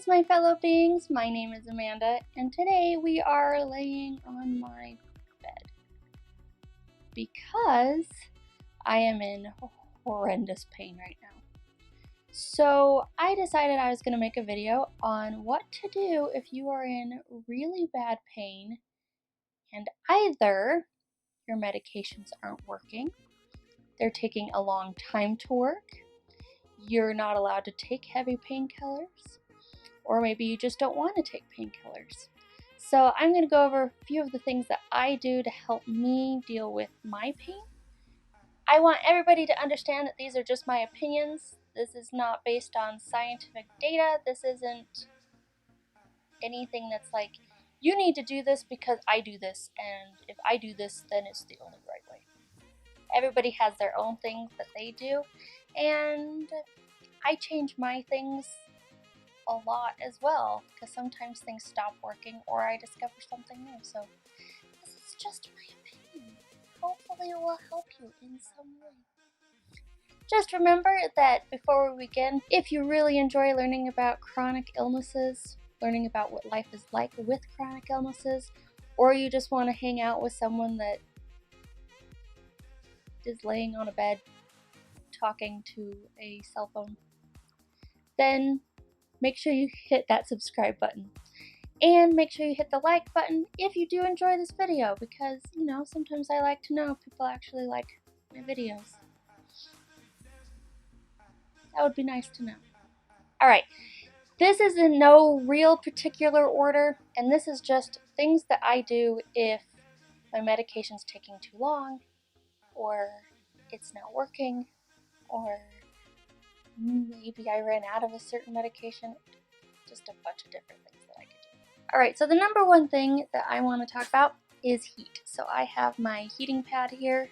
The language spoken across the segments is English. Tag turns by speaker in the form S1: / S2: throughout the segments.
S1: Greetings, my fellow beings. My name is Amanda, and today we are laying on my bed because I am in horrendous pain right now. So I decided I was going to make a video on what to do if you are in really bad pain and either your medications aren't working, they're taking a long time to work, you're not allowed to take heavy painkillers, or maybe you just don't want to take painkillers. So I'm going to go over a few of the things that I do to help me deal with my pain. I want everybody to understand that these are just my opinions. This is not based on scientific data. This isn't anything that's like, you need to do this because I do this, and if I do this, then it's the only right way. Everybody has their own things that they do, and I change my things a lot as well, because sometimes things stop working or I discover something new. So this is just my opinion. Hopefully it will help you in some way. Just remember that before we begin, if you really enjoy learning about chronic illnesses, learning about what life is like with chronic illnesses, or you just want to hang out with someone that is laying on a bed talking to a cell phone, then make sure you hit that subscribe button. And make sure you hit the like button if you do enjoy this video, because, you know, sometimes I like to know if people actually like my videos. That would be nice to know. Alright, this is in no real particular order, and this is just things that I do if my medication's taking too long, or it's not working, or maybe I ran out of a certain medication. Just a bunch of different things that I could do. Alright, so the number one thing that I want to talk about is heat. So I have my heating pad here.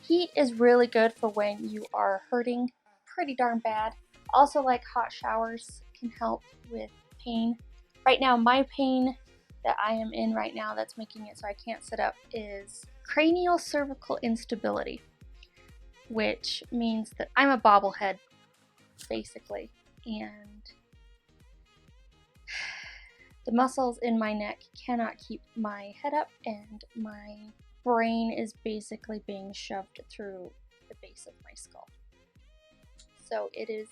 S1: Heat is really good for when you are hurting pretty darn bad. Also, like, hot showers can help with pain. Right now, my pain that I am in right now that's making it so I can't sit up is cranial cervical instability, which means that I'm a bobblehead, basically, and the muscles in my neck cannot keep my head up, and my brain is basically being shoved through the base of my skull. So it is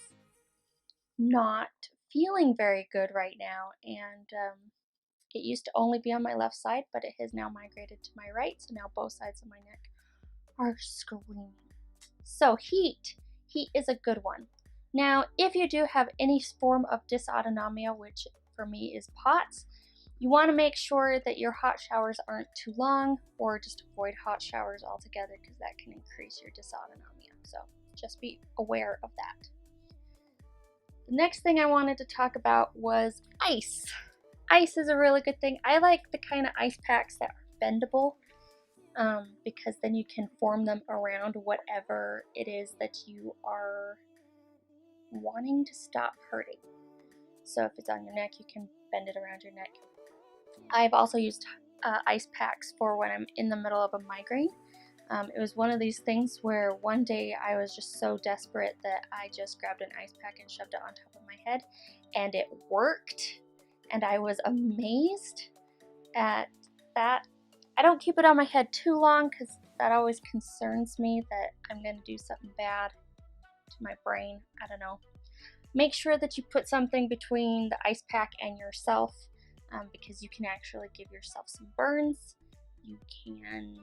S1: not feeling very good right now, and it used to only be on my left side, but it has now migrated to my right, so now both sides of my neck are screaming. So heat is a good one. Now, if you do have any form of dysautonomia, which for me is POTS, you want to make sure that your hot showers aren't too long, or just avoid hot showers altogether, because that can increase your dysautonomia. So just be aware of that. The next thing I wanted to talk about was ice. Ice is a really good thing. I like the kind of ice packs that are bendable, because then you can form them around whatever it is that you are wanting to stop hurting. So if it's on your neck, you can bend it around your neck. I've also used ice packs for when I'm in the middle of a migraine. It was one of these things where one day I was just so desperate that I just grabbed an ice pack and shoved it on top of my head, and it worked, and I was amazed at that. I don't keep it on my head too long, because that always concerns me that I'm going to do something bad to my brain. I don't know. Make sure that you put something between the ice pack and yourself, because you can actually give yourself some burns. You can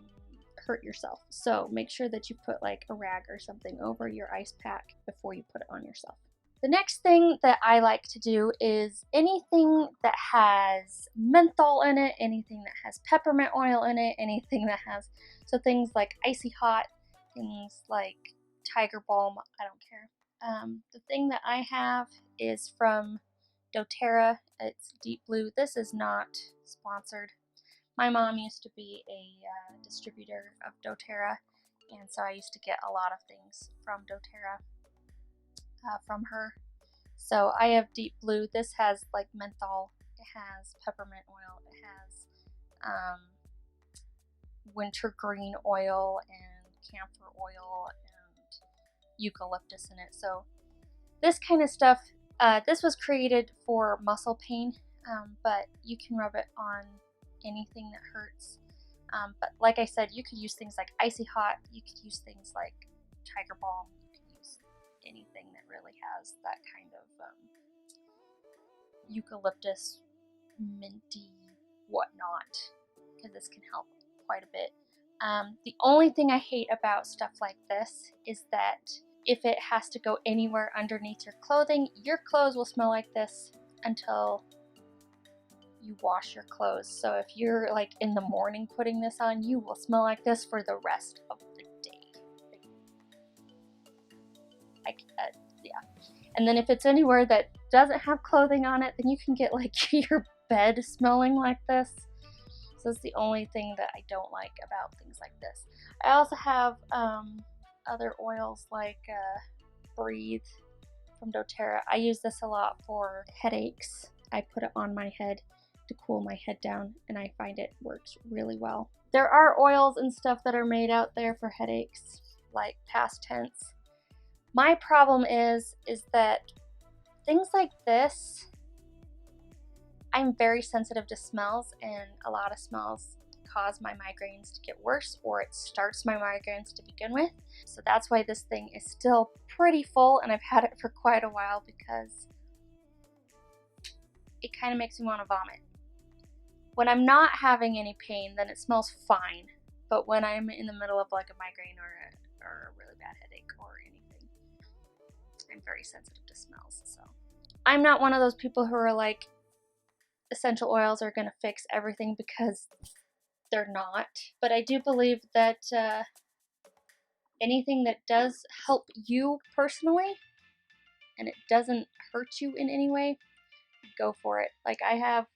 S1: hurt yourself. So make sure that you put like a rag or something over your ice pack before you put it on yourself. The next thing that I like to do is anything that has menthol in it, anything that has peppermint oil in it, anything that has, so things like Icy Hot, things like Tiger Balm, I don't care. The thing that I have is from doTERRA. It's Deep Blue. This is not sponsored. My mom used to be a distributor of doTERRA, and so I used to get a lot of things from doTERRA from her. So I have Deep Blue. This has like menthol, it has peppermint oil, it has wintergreen oil and camphor oil and eucalyptus in it. So this kind of stuff This was created for muscle pain, but you can rub it on anything that hurts. But like I said, you could use things like Icy Hot, you could use things like Tiger Balm, you could use anything that really has that kind of eucalyptus, minty, whatnot, because this can help quite a bit. The only thing I hate about stuff like this is that if it has to go anywhere underneath your clothes will smell like this until you wash your clothes. So if you're like in the morning putting this on, you will smell like this for the rest of the day. Yeah. And then if it's anywhere that doesn't have clothing on it, then you can get like your bed smelling like this. So that's the only thing that I don't like about things like this. I also have other oils like Breathe from doTERRA. I use this a lot for headaches. I put it on my head to cool my head down, and I find it works really well. There are oils and stuff that are made out there for headaches, like Past Tense. My problem is that things like this, I'm very sensitive to smells, and a lot of smells cause my migraines to get worse, or it starts my migraines to begin with. So that's why this thing is still pretty full, and I've had it for quite a while because it kind of makes me want to vomit. When I'm not having any pain, then it smells fine. But when I'm in the middle of like a migraine or a really bad headache or anything, I'm very sensitive to smells. So I'm not one of those people who are like, essential oils are going to fix everything, because they're not. But I do believe that anything that does help you personally and it doesn't hurt you in any way, go for it. Like I have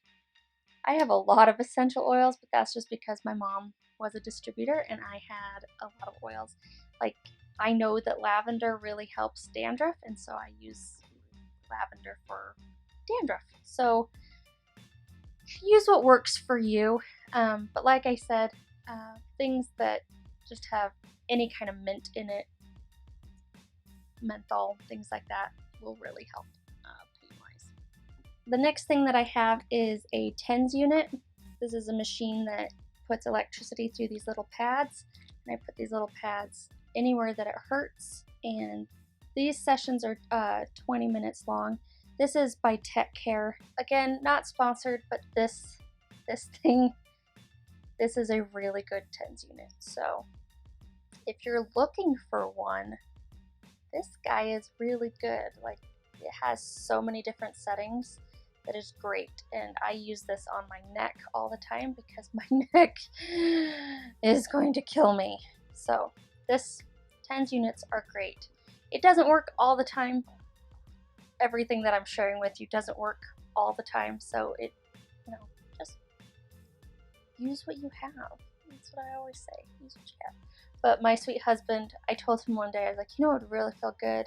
S1: a lot of essential oils, but that's just because my mom was a distributor and I had a lot of oils. Like I know that lavender really helps dandruff, and so I use lavender for dandruff. So use what works for you. But like I said, things that just have any kind of mint in it, menthol, things like that, will really help pain-wise. The next thing that I have is a TENS unit. This is a machine that puts electricity through these little pads, and I put these little pads anywhere that it hurts, and these sessions are 20 minutes long. This is by Tech Care. Again, not sponsored, but this is a really good TENS unit. So if you're looking for one, this guy is really good. Like, it has so many different settings that is great, and I use this on my neck all the time because my neck is going to kill me. So this TENS units are great. It doesn't work all the time. Everything that I'm sharing with you doesn't work all the time, so it, just use what you have. That's what I always say, use what you have. But my sweet husband, I told him one day, I was like, it would really feel good,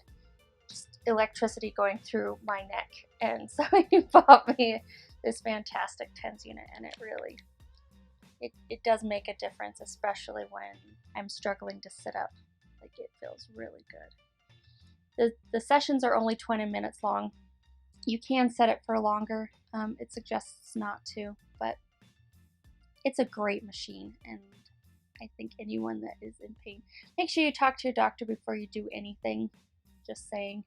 S1: just electricity going through my neck. And so he bought me this fantastic TENS unit, and it really, it does make a difference, especially when I'm struggling to sit up. Like, it feels really good. The sessions are only 20 minutes long. You can set it for longer. It suggests not to, but it's a great machine, and I think anyone that is in pain, make sure you talk to your doctor before you do anything. Just saying.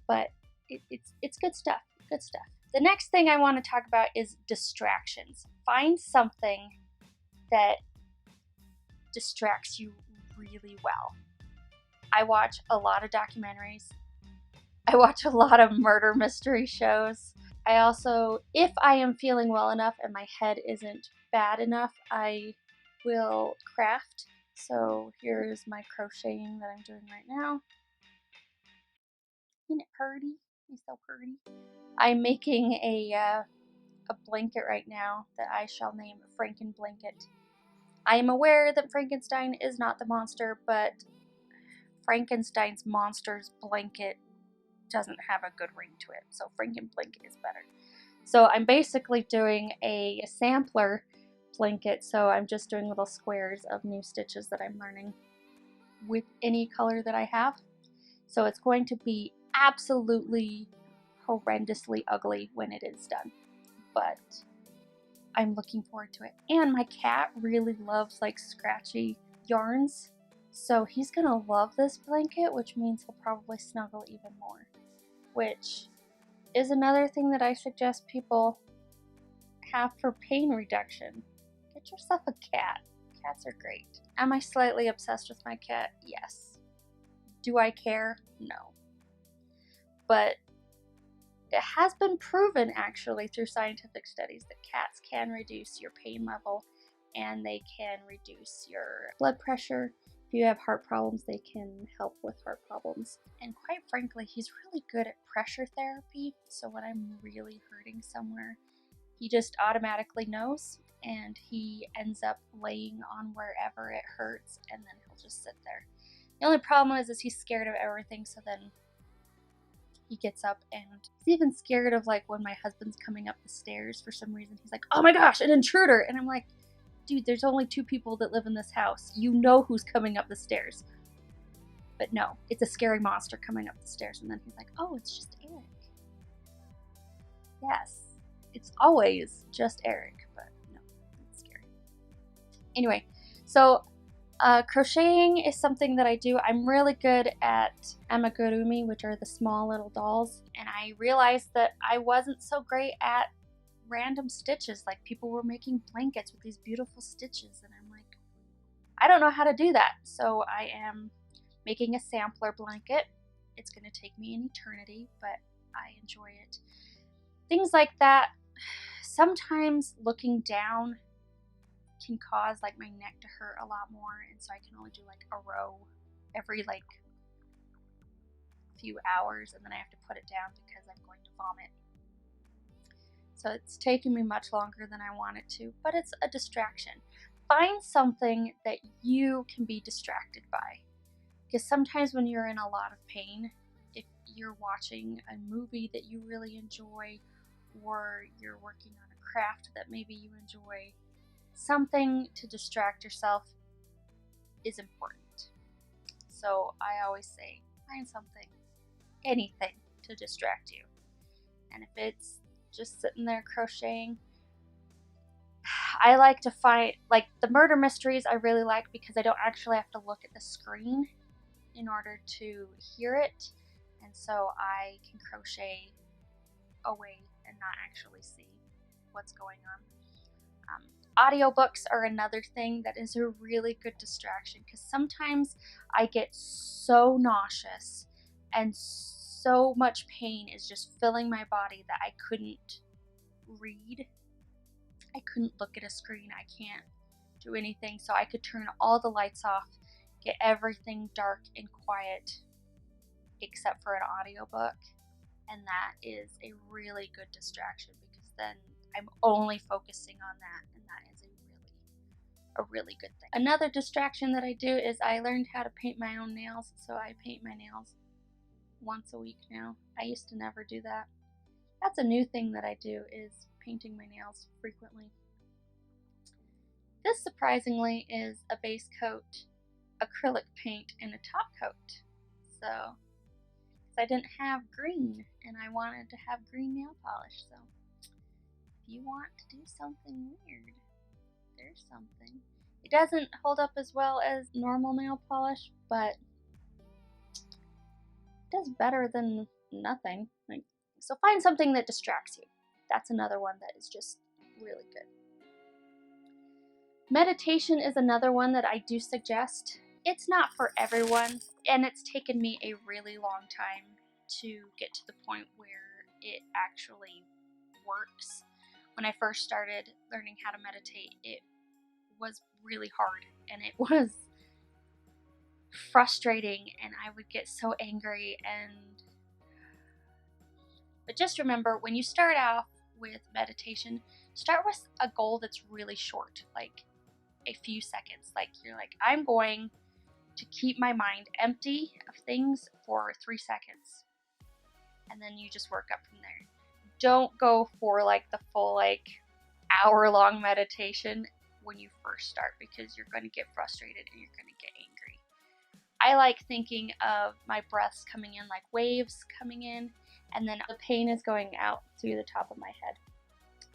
S1: But it's good stuff. Good stuff. The next thing I want to talk about is distractions. Find something that distracts you really well. I watch a lot of documentaries. I watch a lot of murder mystery shows. I also, if I am feeling well enough and my head isn't bad enough, I will craft. So here's my crocheting that I'm doing right now. Isn't it pretty? It's so pretty. I'm making a blanket right now that I shall name Franken Blanket. I am aware that Frankenstein is not the monster, but Frankenstein's monster's blanket doesn't have a good ring to it, so Franken Blanket is better. So I'm basically doing a sampler blanket, so I'm just doing little squares of new stitches that I'm learning with any color that I have. So it's going to be absolutely horrendously ugly when it is done. But I'm looking forward to it. And my cat really loves like scratchy yarns. So he's gonna love this blanket, which means he'll probably snuggle even more. Which is another thing that I suggest people have for pain reduction. Get yourself a cat. Cats are great. Am I slightly obsessed with my cat? Yes. Do I care? No. But it has been proven actually through scientific studies that cats can reduce your pain level and they can reduce your blood pressure. If you have heart problems, they can help with heart problems. And quite frankly, he's really good at pressure therapy. So when I'm really hurting somewhere, he just automatically knows and he ends up laying on wherever it hurts and then he'll just sit there. The only problem is he's scared of everything, so then he gets up and he's even scared of like when my husband's coming up the stairs for some reason. He's like, oh my gosh, an intruder. And I'm like, dude, there's only 2 people that live in this house. You know who's coming up the stairs. But no, it's a scary monster coming up the stairs. And then he's like, oh, it's just Eric. Yes, it's always just Eric, but no, it's scary. Anyway, so crocheting is something that I do. I'm really good at amigurumi, which are the small little dolls, and I realized that I wasn't so great at random stitches. Like people were making blankets with these beautiful stitches, and I'm like, I don't know how to do that. So I am making a sampler blanket. It's going to take me an eternity, but I enjoy it. Things like that. Sometimes looking down can cause like my neck to hurt a lot more, and so I can only do like a row every like few hours, and then I have to put it down because I'm going to vomit. So it's taking me much longer than I want it to, but it's a distraction. Find something that you can be distracted by, because sometimes when you're in a lot of pain, if you're watching a movie that you really enjoy or you're working on a craft that maybe you enjoy, something to distract yourself is important. So I always say, find something, anything to distract you. And if it's just sitting there crocheting, I like to find, like the murder mysteries I really like because I don't actually have to look at the screen in order to hear it. And so I can crochet away and not actually see what's going on. Audiobooks are another thing that is a really good distraction because sometimes I get so nauseous and so much pain is just filling my body that I couldn't read. I couldn't look at a screen. I can't do anything. So I could turn all the lights off, get everything dark and quiet except for an audiobook. And that is a really good distraction because then I'm only focusing on that, and that is a really good thing. Another distraction that I do is I learned how to paint my own nails, so I paint my nails once a week now. I used to never do that. That's a new thing that I do, is painting my nails frequently. This surprisingly is a base coat, acrylic paint, and a top coat. So I didn't have green and I wanted to have green nail polish, so if you want to do something weird, there's something. It doesn't hold up as well as normal nail polish, but it does better than nothing. So find something that distracts you. That's another one that is just really good. Meditation is another one that I do suggest. It's not for everyone, and it's taken me a really long time to get to the point where it actually works. When I first started learning how to meditate, it was really hard, and it was frustrating, and I would get so angry. But just remember, when you start off with meditation, start with a goal that's really short, like a few seconds. Like you're like, I'm going to keep my mind empty of things for 3 seconds, and then you just work up from there. Don't go for like the full like hour-long meditation when you first start, because you're going to get frustrated and you're going to get angry. I like thinking of my breaths coming in like waves coming in and then the pain is going out through the top of my head.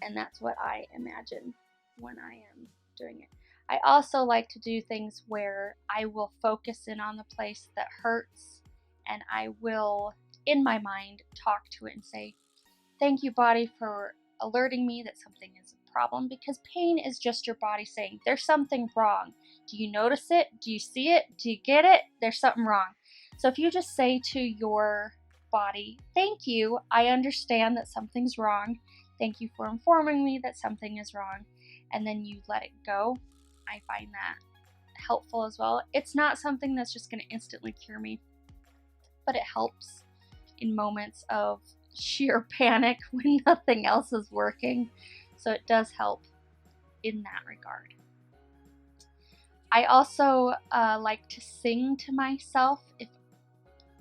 S1: And that's what I imagine when I am doing it. I also like to do things where I will focus in on the place that hurts, and I will, in my mind, talk to it and say, thank you, body, for alerting me that something is a problem, because pain is just your body saying, there's something wrong. Do you notice it? Do you see it? Do you get it? There's something wrong. So if you just say to your body, thank you, I understand that something's wrong. Thank you for informing me that something is wrong. And then you let it go. I find that helpful as well. It's not something that's just going to instantly cure me, but it helps in moments of sheer panic when nothing else is working. So it does help in that regard. I also like to sing to myself. If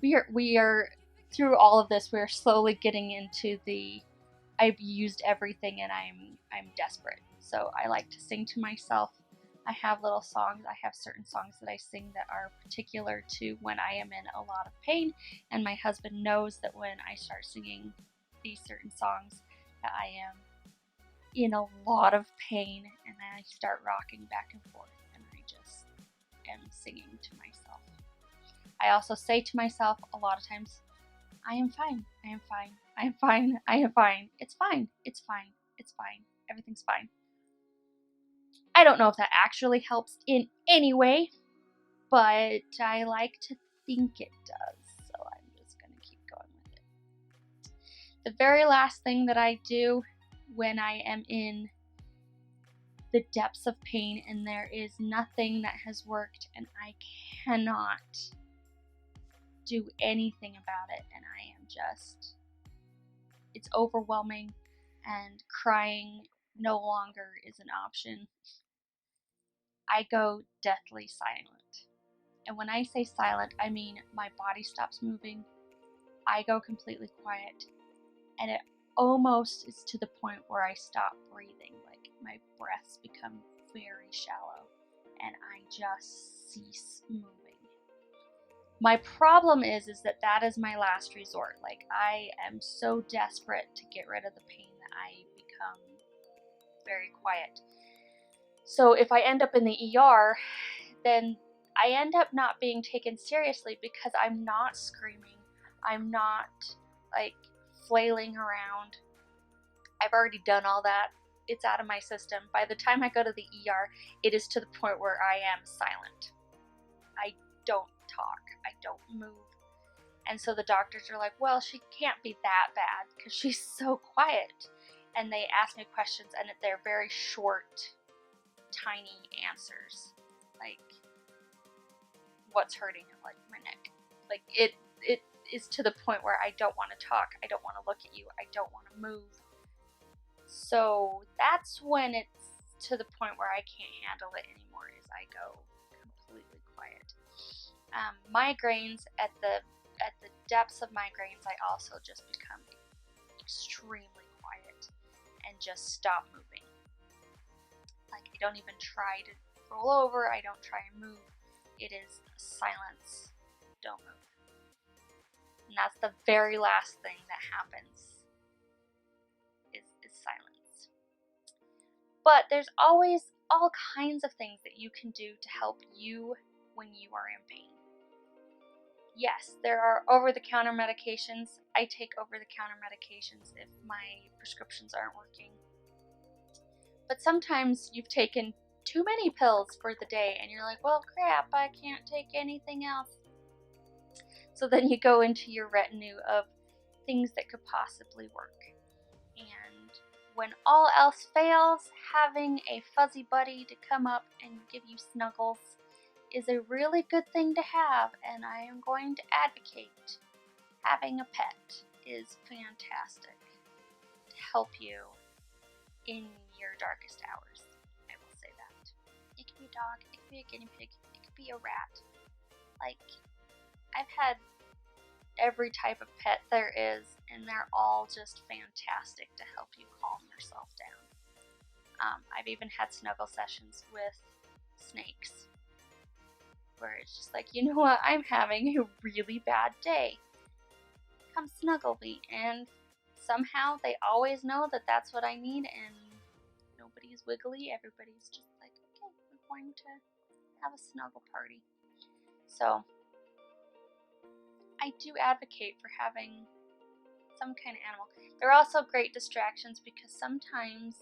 S1: we are through all of this, we're slowly getting into the I've used everything and I'm desperate. So I like to sing to myself. I have little songs. I have certain songs that I sing that are particular to when I am in a lot of pain, and my husband knows that when I start singing these certain songs that I am in a lot of pain, and I start rocking back and forth, and I just am singing to myself. I also say to myself a lot of times, I am fine, I am fine, I am fine, I am fine, it's fine, it's fine, it's fine, everything's fine. I don't know if that actually helps in any way, but I like to think it does, so I'm just going to keep going with it. The very last thing that I do when I am in the depths of pain and there is nothing that has worked and I cannot do anything about it, and I am just, it's overwhelming, and crying no longer is an option, I go deathly silent. And when I say silent, I mean my body stops moving, I go completely quiet, and it almost is to the point where I stop breathing, like my breaths become very shallow, and I just cease moving. My problem is that is my last resort. Like, I am so desperate to get rid of the pain that I become very quiet. So if I end up in the ER, then I end up not being taken seriously because I'm not screaming. I'm not, like, flailing around. I've already done all that. It's out of my system. By the time I go to the ER, it is to the point where I am silent. I don't talk. I don't move. And so the doctors are like, well, she can't be that bad because she's so quiet. And they ask me questions, and they're very short, tiny answers. Like, what's hurting? Like, my neck. Like, it is to the point where I don't want to talk. I don't want to look at you. I don't want to move. So that's when it's to the point where I can't handle it anymore, is I go completely quiet. Migraines, at the depths of migraines, I also just become extremely quiet and just stop moving. Like, I don't even try to roll over, I don't try and move. It is silence, don't move. And that's the very last thing that happens, is silence. But there's always all kinds of things that you can do to help you when you are in pain. Yes, there are over-the-counter medications. I take over-the-counter medications if my prescriptions aren't working. But sometimes you've taken too many pills for the day and you're like, well, crap, I can't take anything else. So then you go into your retinue of things that could possibly work. And when all else fails, having a fuzzy buddy to come up and give you snuggles is a really good thing to have, and I am going to advocate having a pet is fantastic to help you in your darkest hours. I will say that. It could be a dog, it could be a guinea pig, it could be a rat. Like, I've had every type of pet there is, and they're all just fantastic to help you calm yourself down. I've even had snuggle sessions with snakes, where it's just like, you know what, I'm having a really bad day. come snuggle me, and somehow they always know that that's what I need, and nobody's wiggly. Everybody's just like, okay, we're going to have a snuggle party. So I do advocate for having some kind of animal. They're also great distractions because sometimes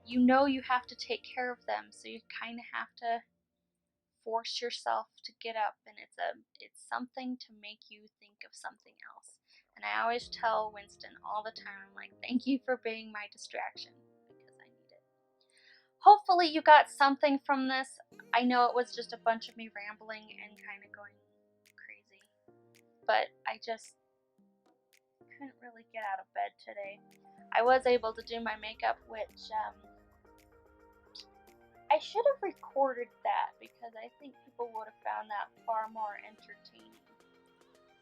S1: you know you have to take care of them, so you kind of have to force yourself to get up, and it's something to make you think of something else. And I always tell Winston all the time, I'm like, thank you for being my distraction, because I need it. Hopefully you got something from this. I know it was just a bunch of me rambling and kind of going crazy, but I just couldn't really get out of bed today. I was able to do my makeup, which I should have recorded that, because I think people would have found that far more entertaining,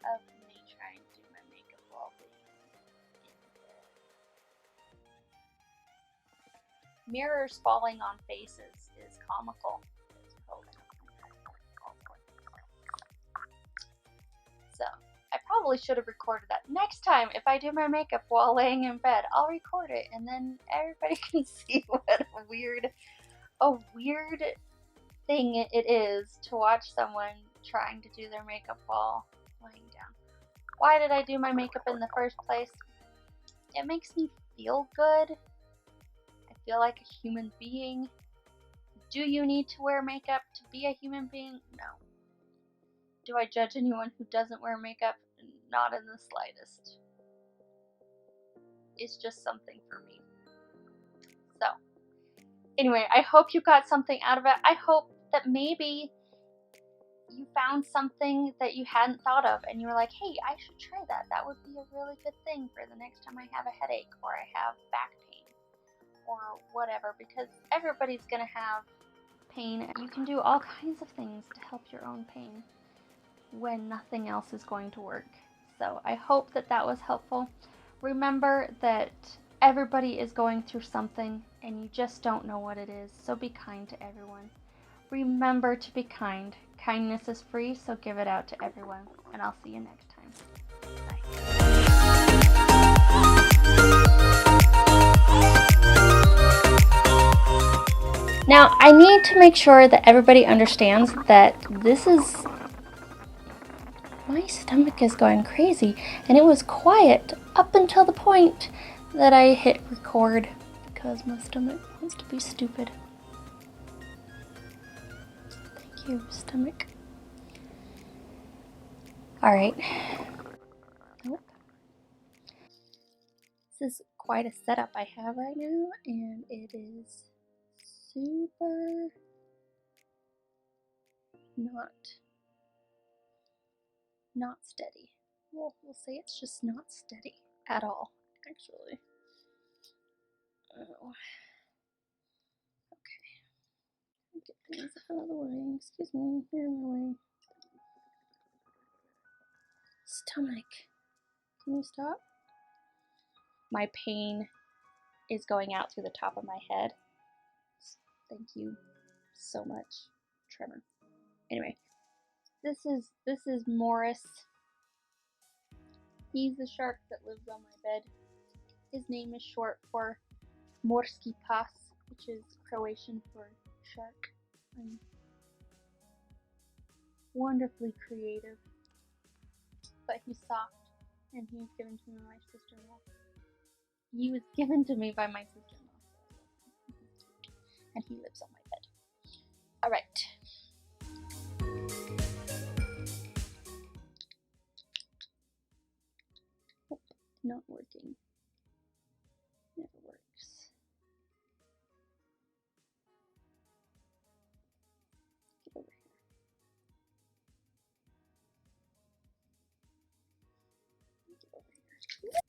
S1: of me trying to do my makeup while being in bed. Mirrors falling on faces is comical. So I probably should have recorded that. Next time, if I do my makeup while laying in bed, I'll record it, and then everybody can see what a weird thing it is to watch someone trying to do their makeup while laying down. Why did I do my makeup in the first place? It makes me feel good. I feel like a human being. Do you need to wear makeup to be a human being? No. Do I judge anyone who doesn't wear makeup? Not in the slightest. It's just something for me. So, anyway, I hope you got something out of it. I hope that maybe you found something that you hadn't thought of, and you were like, hey, I should try that. That would be a really good thing for the next time I have a headache, or I have back pain, or whatever, because everybody's going to have pain. You can do all kinds of things to help your own pain when nothing else is going to work. So I hope that that was helpful. Remember that everybody is going through something, and you just don't know what it is, so be kind to everyone. Remember to be kind. Kindness is free, so give it out to everyone. And I'll see you next time. Bye. Now, I need to make sure that everybody understands that my stomach is going crazy, and it was quiet up until the point that I hit record, because my stomach wants to be stupid. Thank you, stomach. Alright. Nope. This is quite a setup I have right now, and it is super not steady. Well, we'll say it's just not steady at all, actually. Oh. Okay. Get things out of the way. Excuse me, you're in my way. Stomach. Can you stop? My pain is going out through the top of my head. Thank you so much, Trevor. Anyway, this is Morris. He's the shark that lives on my bed. His name is short for Morski Pas, which is Croatian for shark. I'm wonderfully creative, but he's soft, and he was given to me by my sister-in-law. He was given to me by my sister-in-law, and he lives on my bed. All right. Nope, not working. Never works. Get over here. Get over here.